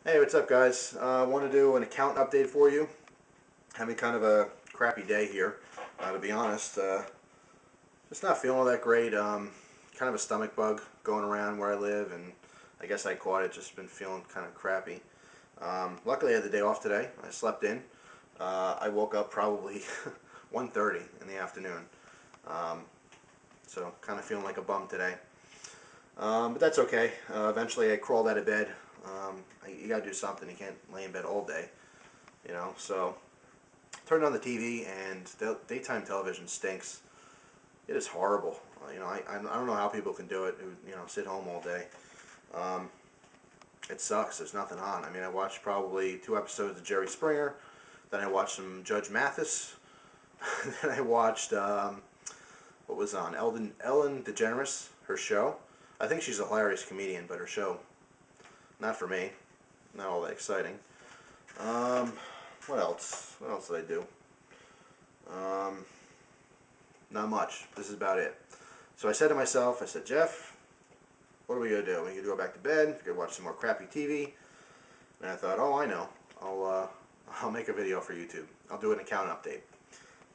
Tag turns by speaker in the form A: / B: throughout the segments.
A: Hey, what's up, guys? I want to do an account update for you. Having kind of a crappy day here, to be honest. Just not feeling all that great. Kind of a stomach bug going around where I live, and I guess I caught it. Just been feeling kind of crappy. Luckily, I had the day off today. I slept in. I woke up probably 1:30 in the afternoon. Um, so kind of feeling like a bum today. But that's okay. Eventually, I crawled out of bed. You gotta do something. You can't lay in bed all day, you know. So turned on the TV, and the daytime television stinks. It is horrible. I don't know how people can do it. Who sit home all day. Um, it sucks. There's nothing on. I mean, I watched probably 2 episodes of Jerry Springer. Then I watched some Judge Mathis. Then I watched what was on Ellen DeGeneres, her show. I think she's a hilarious comedian, but her show, not for me. Not all that exciting. Um, what else? What else did I do? Um, Not much. This is about it. So I said to myself, I said, Jeff, what are we going to do? We can go back to bed. We could watch some more crappy TV. And I thought, oh, I know. I'll make a video for YouTube. I'll do an account update.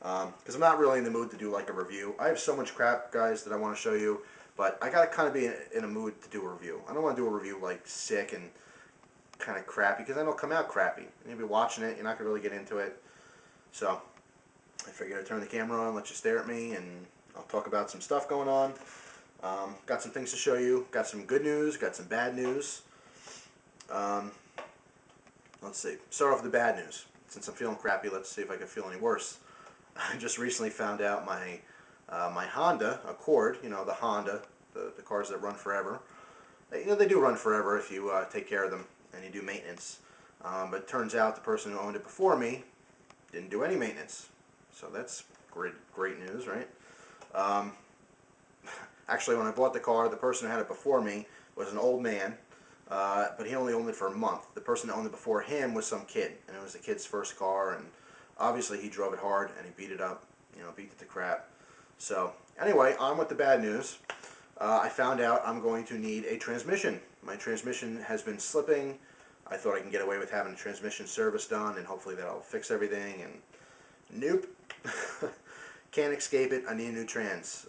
A: Because I'm not really in the mood to do like a review. I have so much crap, guys, that I want to show you. But I got to kind of be in a mood to do a review. I don't want to do a review like sick and kind of crappy, because then it'll come out crappy. And you'll be watching it, you're not going to really get into it. So I figured I'd turn the camera on, let you stare at me, and I'll talk about some stuff going on. Got some things to show you. Got some good news, got some bad news. Um, let's see. Start off with the bad news. Since I'm feeling crappy, let's see if I can feel any worse. I just recently found out my Honda Accord, the Honda, the cars that run forever. They do run forever if you take care of them and you do maintenance. But it turns out the person who owned it before me didn't do any maintenance. So that's great news, right? Um, Actually, when I bought the car, the person who had it before me was an old man, but he only owned it for a month. The person that owned it before him was some kid, and it was the kid's first car, and obviously he drove it hard, and he beat it up, beat it to crap. So, anyway, on with the bad news. I found out I'm going to need a transmission. My transmission has been slipping. I thought I can get away with having a transmission service done, and hopefully that'll fix everything, and nope. Can't escape it. I need a new trans.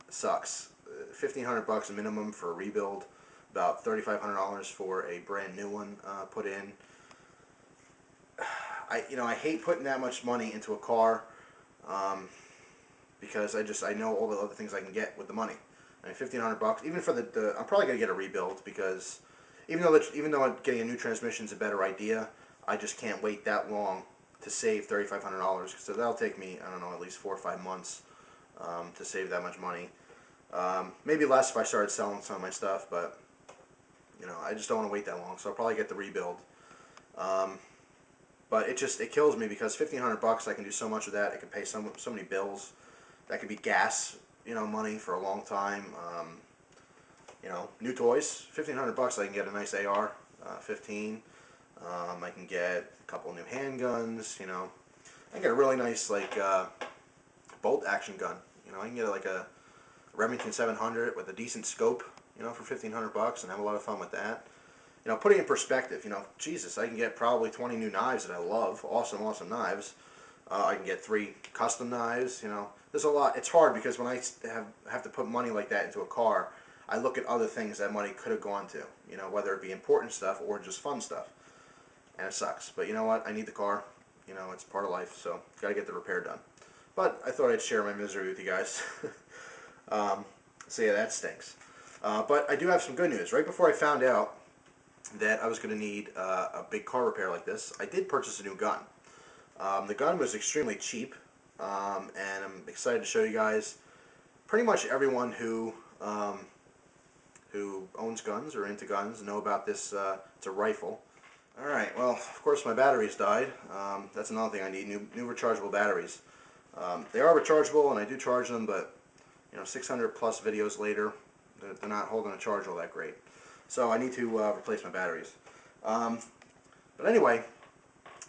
A: Sucks. $1,500 a minimum for a rebuild. About $3,500 for a brand new one put in. I hate putting that much money into a car because I know all the other things I can get with the money. I mean, $1,500 even for the I'm probably gonna get a rebuild, because even though getting a new transmission is a better idea, I just can't wait that long to save $3,500. So that'll take me, I don't know, at least 4 or 5 months to save that much money. Maybe less if I started selling some of my stuff, but I just don't want to wait that long. So I'll probably get the rebuild. But it kills me, because $1,500, I can do so much with that. I can pay so many bills. That could be gas, money for a long time. New toys. $1,500, I can get a nice AR, 15. I can get a couple new handguns. I can get a really nice bolt action gun. I can get like a Remington 700 with a decent scope. For $1,500, and have a lot of fun with that. Putting in perspective, Jesus, I can get probably 20 new knives that I love. Awesome knives. I can get 3 custom knives. There's a lot. It's hard, because when I have to put money like that into a car, I look at other things that money could have gone to. Whether it be important stuff or just fun stuff. And it sucks. But you know what? I need the car. It's part of life, so gotta get the repair done. But I thought I'd share my misery with you guys. So yeah, that stinks. But I do have some good news. Right before I found out that I was going to need a big car repair like this, I did purchase a new gun. The gun was extremely cheap, and I'm excited to show you guys. Pretty much everyone who owns guns or into guns know about this. It's a rifle. Alright, well, of course my batteries died. That's another thing I need, new rechargeable batteries. They are rechargeable, and I do charge them, but 600 plus videos later, they're not holding a charge all that great. So I need to replace my batteries. But anyway,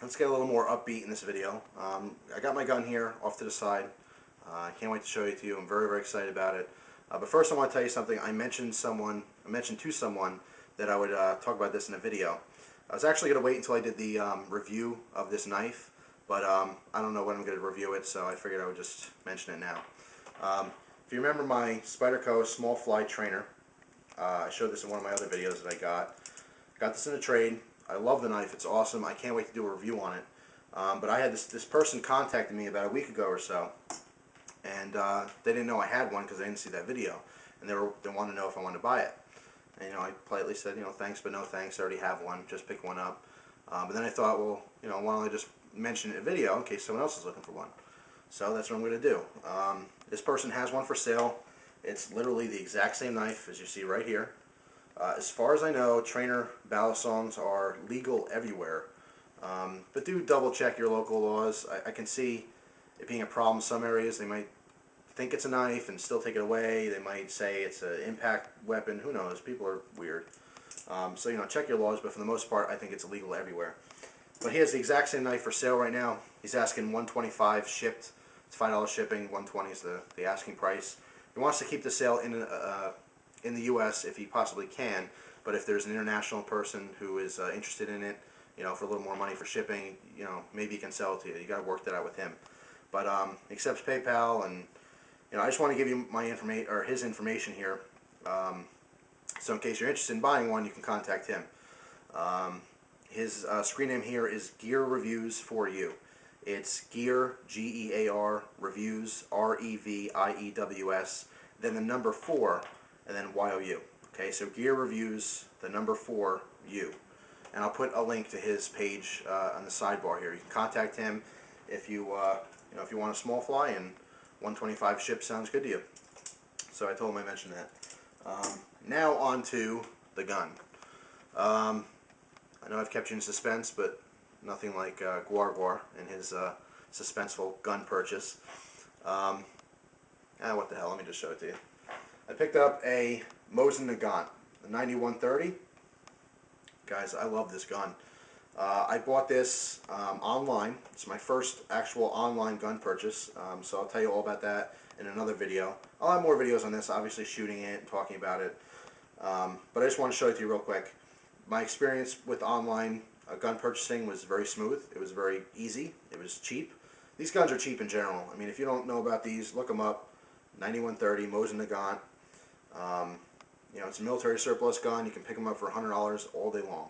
A: let's get a little more upbeat in this video. I got my gun here off to the side. I can't wait to show it to you. I'm very excited about it. But first I want to tell you something. I mentioned to someone that I would talk about this in a video. I was actually going to wait until I did the review of this knife, but I don't know when I'm going to review it, so I figured I would just mention it now. If you remember my Spyderco Smallfly trainer, I showed this in one of my other videos that I got. Got this in a trade. I love the knife. It's awesome. I can't wait to do a review on it. But I had this person contacted me about a week ago or so, and they didn't know I had one because they didn't see that video, and they wanted to know if I wanted to buy it. And I politely said, thanks, but no thanks. I already have one. Just pick one up. But then I thought, well, why don't I just mention it in a video in case someone else is looking for one? So that's what I'm going to do. This person has one for sale. It's literally the exact same knife as you see right here. As far as I know, trainer balisongs are legal everywhere. But do double check your local laws. I can see it being a problem in some areas. They might think it's a knife and still take it away. They might say it's an impact weapon. Who knows? People are weird. So check your laws, but for the most part I think it's illegal everywhere. But he has the exact same knife for sale right now. He's asking $125 shipped. It's $5 shipping. $120 is the asking price. He wants to keep the sale in the U.S. if he possibly can, but if there's an international person who is interested in it, for a little more money for shipping, maybe he can sell it to you. You got to work that out with him. But he accepts PayPal, and I just want to give you my his information here. So in case you're interested in buying one, you can contact him. His screen name here is Gear Reviews for You. It's Gear, G-E-A-R, Reviews, R-E-V-I-E-W-S, then the number 4, and then Y-O-U. Okay, so Gear Reviews, the number 4, U. And I'll put a link to his page on the sidebar here. You can contact him if you if you want a small fly, and $125 ship sounds good to you. So I told him I mentioned that. Now on to the gun. I know I've kept you in suspense, but nothing like Guar and his suspenseful gun purchase. What the hell, let me just show it to you. I picked up a Mosin Nagant, a 9130. Guys, I love this gun. I bought this online. It's my first actual online gun purchase, so I'll tell you all about that in another video. I'll have more videos on this, obviously shooting it and talking about it. But I just want to show it to you real quick. My experience with online gun purchasing was very smooth. It was very easy. It was cheap. These guns are cheap in general. I mean, if you don't know about these, look them up. 9130 Mosin Nagant. It's a military surplus gun. You can pick them up for $100 all day long.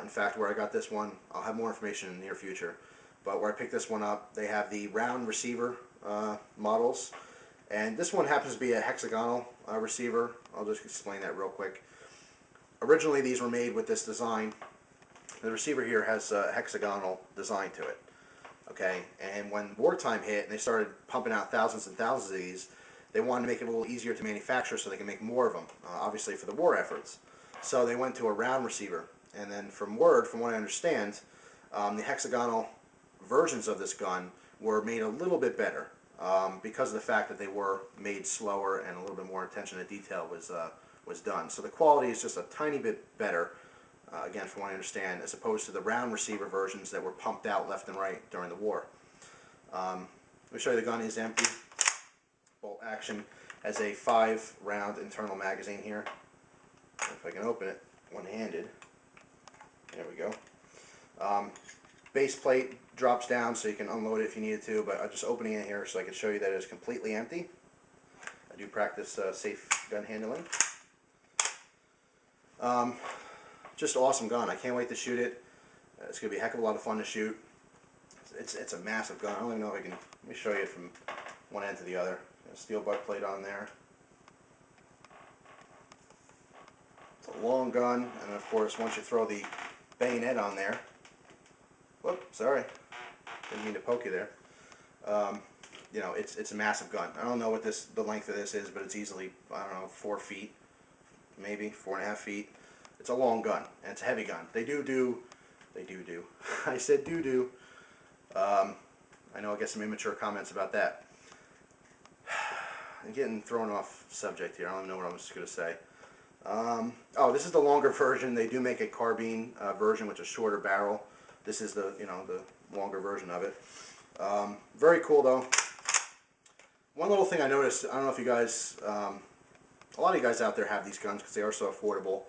A: In fact, where I got this one, I'll have more information in the near future. But where I picked this one up, they have the round receiver models. And this one happens to be a hexagonal receiver. I'll just explain that real quick. Originally, these were made with this design. The receiver here has a hexagonal design to it. Okay, and when wartime hit and they started pumping out thousands and thousands of these, they wanted to make it a little easier to manufacture so they can make more of them, obviously for the war efforts. So they went to a round receiver. And then from what I understand, the hexagonal versions of this gun were made a little bit better because of the fact that they were made slower and a little bit more attention to detail was done. So the quality is just a tiny bit better, again, from what I understand, as opposed to the round receiver versions that were pumped out left and right during the war. Let me show you the gun is empty. Bolt action. Has a 5-round internal magazine here. If I can open it one-handed. There we go. Base plate drops down so you can unload it if you needed to, but I'm just opening it here so I can show you that it is completely empty. I do practice safe gun handling. Just awesome gun. I can't wait to shoot it. It's going to be a heck of a lot of fun to shoot. It's a massive gun. I don't even know if I can... Let me show you it from one end to the other. Got a steel butt plate on there. It's a long gun, and of course once you throw the bayonet on there... Whoop, sorry. Didn't mean to poke you there. It's a massive gun. I don't know what the length of this is, but it's easily, I don't know, 4 feet, maybe 4.5 feet. It's a long gun, and it's a heavy gun. They do. I said do. I know I get some immature comments about that. I'm getting thrown off subject here. I don't even know what I was going to say. Oh, this is the longer version. They do make a carbine version with a shorter barrel. This is the longer version of it. Very cool though. One little thing I noticed, I don't know if you guys, a lot of you guys out there have these guns because they are so affordable.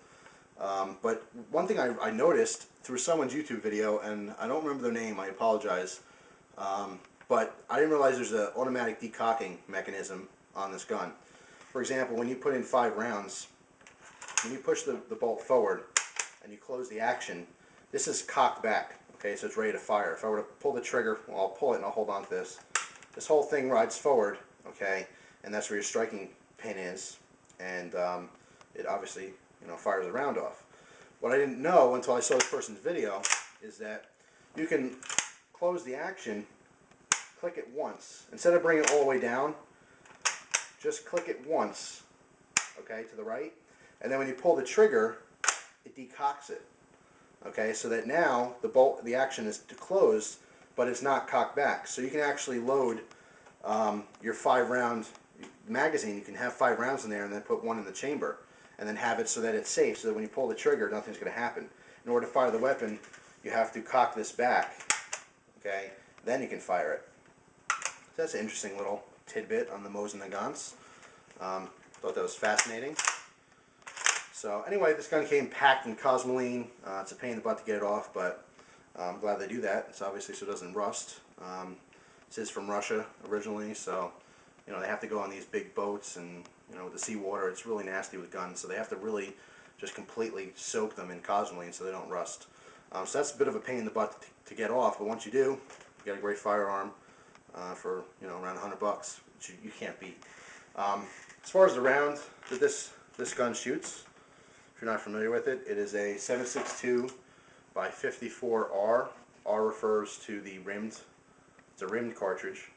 A: But one thing I noticed through someone's YouTube video, and I don't remember their name, I apologize, but I didn't realize there's an automatic decocking mechanism on this gun. For example, when you put in 5 rounds, when you push the bolt forward and you close the action, this is cocked back, okay, so it's ready to fire. If I were to pull the trigger, well, I'll pull it and I'll hold on to this. This whole thing rides forward, okay, and that's where your striking pin is, and it obviously, fires the round off. What I didn't know until I saw this person's video is that you can close the action, click it once. Instead of bringing it all the way down, just click it once, okay, to the right, and then when you pull the trigger, it decocks it, okay, so that now the action is closed, but it's not cocked back. So you can actually load your 5-round magazine. You can have 5 rounds in there and then put 1 in the chamber, and then have it so that it's safe, so that when you pull the trigger, nothing's going to happen. In order to fire the weapon, you have to cock this back, okay, then you can fire it. So that's an interesting little tidbit on the Mosin Nagants. Thought that was fascinating. So anyway, this gun came packed in cosmoline. It's a pain in the butt to get it off, but I'm glad they do that. It's obviously so it doesn't rust. This is from Russia originally, so they have to go on these big boats, and with the seawater, it's really nasty with guns, so they have to really just completely soak them in cosmoline so they don't rust. So that's a bit of a pain in the butt to get off, but once you do, you get a great firearm for around $100, which you can't beat. As far as the round that this gun shoots, if you're not familiar with it, it is a 7.62 by 54R. R refers to the rimmed. It's a rimmed cartridge.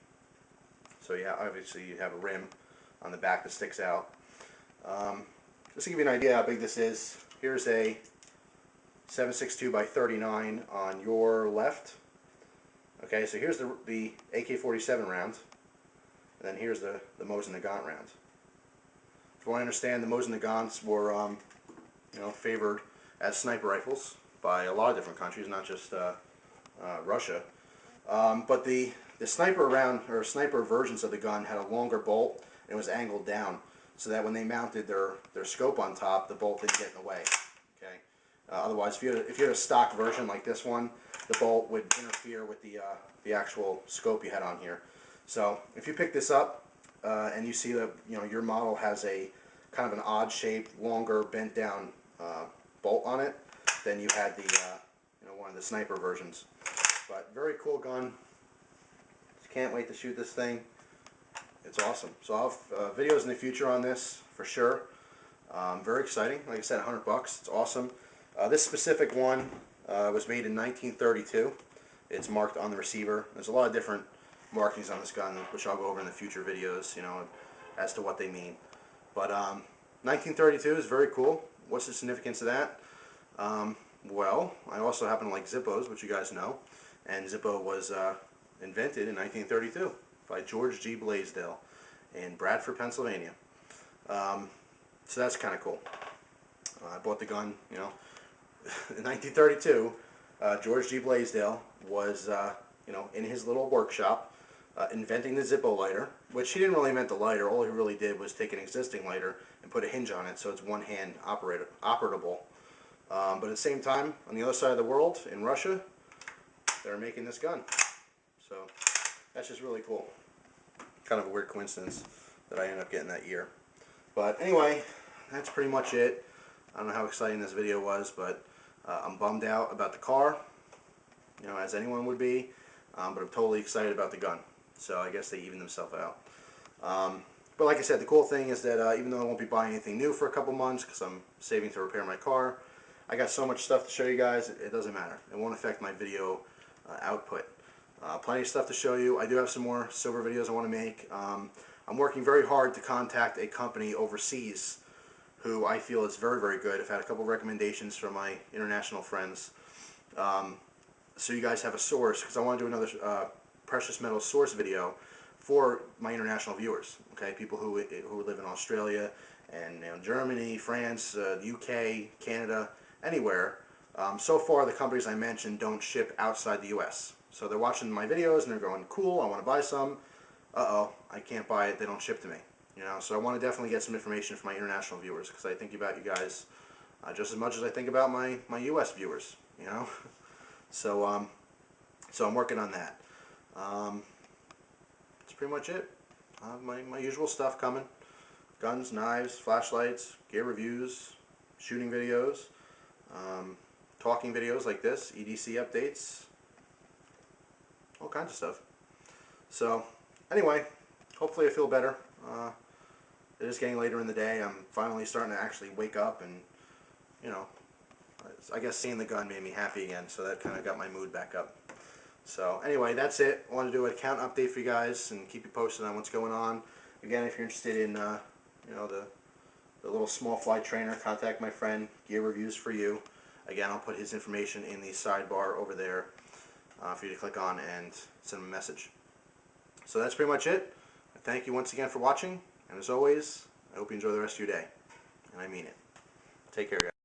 A: So yeah, obviously you have a rim on the back that sticks out. Just to give you an idea how big this is, here's a 7.62 by 39 on your left. Okay, so here's the AK-47 round, and then here's the Mosin Nagant round. From what I understand, the Mosin Nagants were favored as sniper rifles by a lot of different countries, not just Russia. But the sniper round, or sniper versions of the gun, had a longer bolt and it was angled down, so that when they mounted their scope on top, the bolt didn't get in the way. Okay. Otherwise, if you had a stock version like this one, the bolt would interfere with the actual scope you had on here. So if you pick this up and you see that your model has a kind of an odd shaped, longer, bent down bolt on it, then you had the one of the sniper versions. But very cool gun. Just can't wait to shoot this thing. It's awesome. So I'll have videos in the future on this for sure. Very exciting. Like I said, $100. It's awesome. This specific one was made in 1932. It's marked on the receiver. There's a lot of different markings on this gun, which I'll go over in the future videos, as to what they mean. But 1932 is very cool. What's the significance of that? Well, I also happen to like Zippos, which you guys know, and Zippo was invented in 1932 by George G. Blaisdell in Bradford, Pennsylvania. So that's kind of cool. I bought the gun, in 1932. George G. Blaisdell was, in his little workshop, inventing the Zippo lighter, which he didn't really invent the lighter. All he really did was take an existing lighter and put a hinge on it, so it's one-hand operable. But at the same time, on the other side of the world, in Russia, they're making this gun. So that's just really cool. Kind of a weird coincidence that I ended up getting that year. But anyway, that's pretty much it. I don't know how exciting this video was, but I'm bummed out about the car, as anyone would be. But I'm totally excited about the gun. So I guess they even themselves out. But like I said, the cool thing is that even though I won't be buying anything new for a couple months because I'm saving to repair my car, I got so much stuff to show you guys, it doesn't matter. It won't affect my video output. Plenty of stuff to show you. I do have some more silver videos I want to make. I'm working very hard to contact a company overseas who I feel is very, very good. I've had a couple recommendations from my international friends. So you guys have a source, because I want to do another precious metal source video for my international viewers. Okay, people who live in Australia and Germany, France, the UK, Canada, anywhere. So far, the companies I mentioned don't ship outside the U.S. So they're watching my videos and they're going, cool, I want to buy some. Uh-oh, I can't buy it, they don't ship to me. So I want to definitely get some information from my international viewers, because I think about you guys just as much as I think about my U.S. viewers, you know. So so I'm working on that. That's pretty much it. My usual stuff coming: guns, knives, flashlights, gear reviews, shooting videos, talking videos like this, EDC updates, all kinds of stuff. So anyway, hopefully I feel better. It is getting later in the day. I'm finally starting to actually wake up, and you know, I guess seeing the gun made me happy again, so that kind of got my mood back up. So anyway, that's it. I want to do an account update for you guys and keep you posted on what's going on. Again, if you're interested in you know, the little Smallfly trainer, contact my friend. Gear reviews for you. Again, I'll put his information in the sidebar over there for you to click on and send him a message. So that's pretty much it. Thank you once again for watching, and as always, I hope you enjoy the rest of your day. And I mean it. Take care, guys.